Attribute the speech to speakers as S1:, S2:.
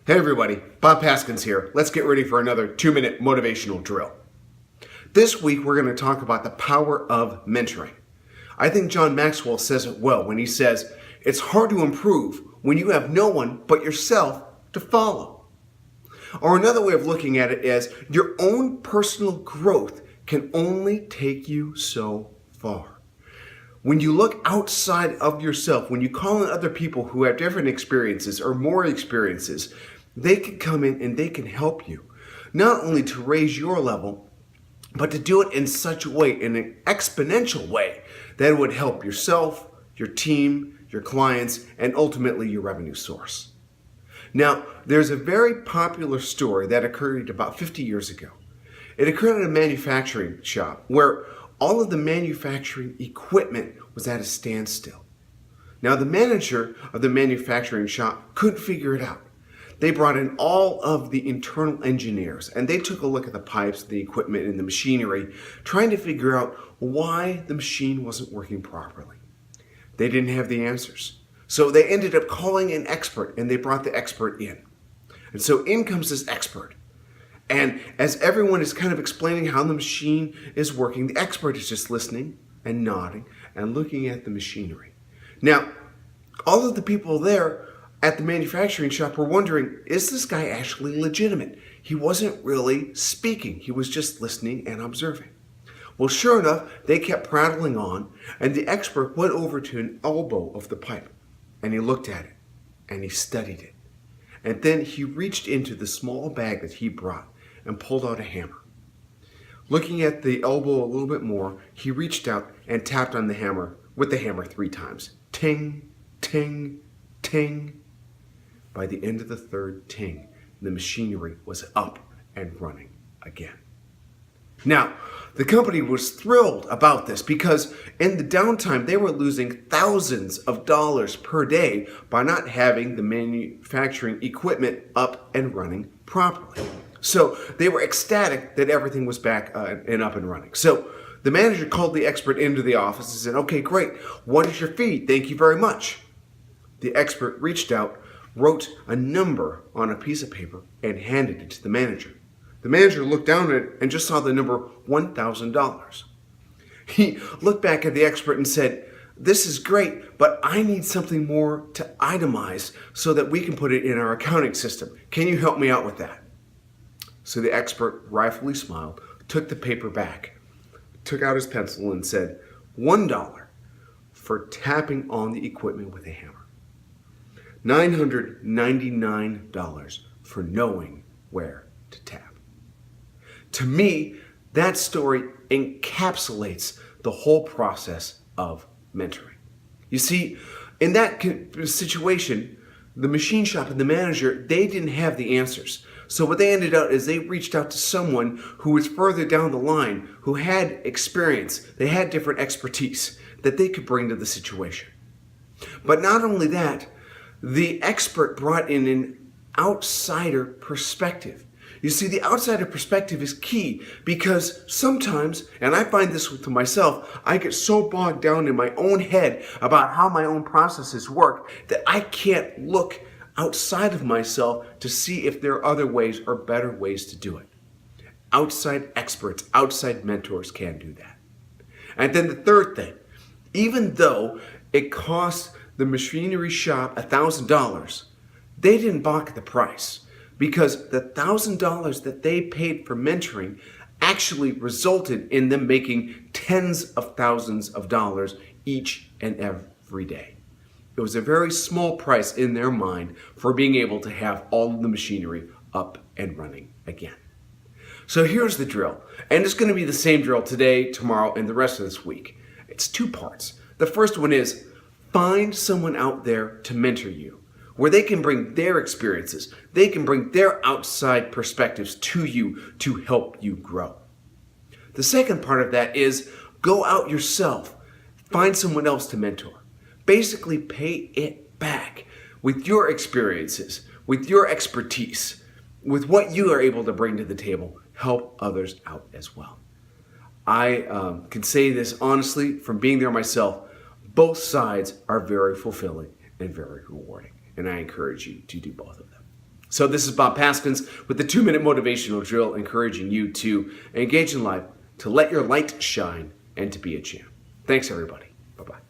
S1: Hey everybody, Bob Paskins here. Let's get ready for another 2-minute motivational drill. This week we're going to talk about the power of mentoring. I think John Maxwell says it well when he says, it's hard to improve when you have no one but yourself to follow. Or another way of looking at it is, your own personal growth can only take you so far. When you look outside of yourself, when you call in other people who have different experiences or more experiences, they can come in and they can help you, not only to raise your level, but to do it in such a way, in an exponential way, that it would help yourself, your team, your clients, and ultimately your revenue source. Now, there's a very popular story that occurred about 50 years ago. It occurred at a manufacturing shop where all of the manufacturing equipment was at a standstill. Now, the manager of the manufacturing shop couldn't figure it out. They brought in all of the internal engineers and they took a look at the pipes, the equipment, and the machinery, trying to figure out why the machine wasn't working properly. They didn't have the answers. So they ended up calling an expert, and they brought the expert in. And so in comes this expert. And as everyone is kind of explaining how the machine is working, the expert is just listening and nodding and looking at the machinery. Now, all of the people there at the manufacturing shop were wondering, is this guy actually legitimate? He wasn't really speaking. He was just listening and observing. Well, sure enough, they kept prattling on, and the expert went over to an elbow of the pipe, and he looked at it, and he studied it. And then he reached into the small bag that he brought and pulled out a hammer. Looking at the elbow a little bit more, he reached out and tapped on the hammer with the hammer 3 times. Ting, ting, ting. By the end of the 3rd ting, the machinery was up and running again. Now, the company was thrilled about this because in the downtime, they were losing thousands of dollars per day by not having the manufacturing equipment up and running properly. So they were ecstatic that everything was back and up and running. So the manager called the expert into the office and said, okay, great. What is your fee? Thank you very much. The expert reached out, wrote a number on a piece of paper, and handed it to the manager. The manager looked down at it and just saw the number $1,000. He looked back at the expert and said, this is great, but I need something more to itemize so that we can put it in our accounting system. Can you help me out with that? So the expert wryly smiled, took the paper back, took out his pencil and said, $1 for tapping on the equipment with a hammer. $999 for knowing where to tap. To me, that story encapsulates the whole process of mentoring. You see, in that situation, the machine shop and the manager, they didn't have the answers. So what they ended up is they reached out to someone who was further down the line, who had experience, they had different expertise that they could bring to the situation. But not only that, the expert brought in an outsider perspective. You see, the outsider perspective is key because sometimes, and I find this to myself, I get so bogged down in my own head about how my own processes work that I can't look outside of myself to see if there are other ways or better ways to do it. Outside experts, outside mentors can do that. And then the third thing, even though it costs the machinery shop $1,000, they didn't balk at the price because the $1,000 that they paid for mentoring actually resulted in them making tens of thousands of dollars each and every day. It was a very small price in their mind for being able to have all of the machinery up and running again. So here's the drill, and it's going to be the same drill today, tomorrow, and the rest of this week. It's 2 parts. The first one is find someone out there to mentor you, where they can bring their experiences, they can bring their outside perspectives to you to help you grow. The second part of that is go out yourself, find someone else to mentor. Basically pay it back with your experiences, with your expertise, with what you are able to bring to the table. Help others out as well. I can say this honestly from being there myself. Both sides are very fulfilling and very rewarding, and I encourage you to do both of them. So this is Bob Paskins with the 2-minute motivational drill, encouraging you to engage in life, to let your light shine, and to be a champ. Thanks, everybody. Bye-bye.